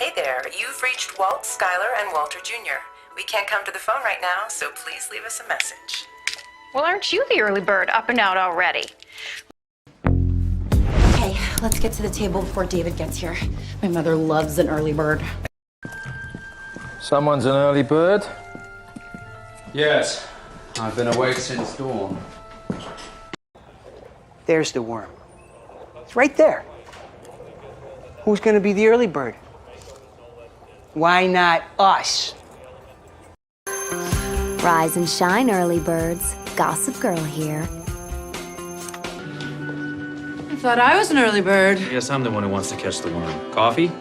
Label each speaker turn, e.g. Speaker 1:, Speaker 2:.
Speaker 1: Hey there, you've reached Walt, Skylar, and Walter Jr. We can't come to the phone right now, so please leave us a message.
Speaker 2: Well, aren't you the early bird up and out already?
Speaker 3: Okay, let's get to the table before David gets here. My mother loves an early bird.
Speaker 4: Someone's an early bird?
Speaker 5: Yes. I've been awake since dawn.
Speaker 6: There's the worm. It's right there. Who's gonna be the early bird? Why not us?
Speaker 7: Rise and shine, early birds. Gossip Girl here.
Speaker 8: I thought I was an early bird.
Speaker 9: Yes, I'm the one who wants to catch the worm. Coffee?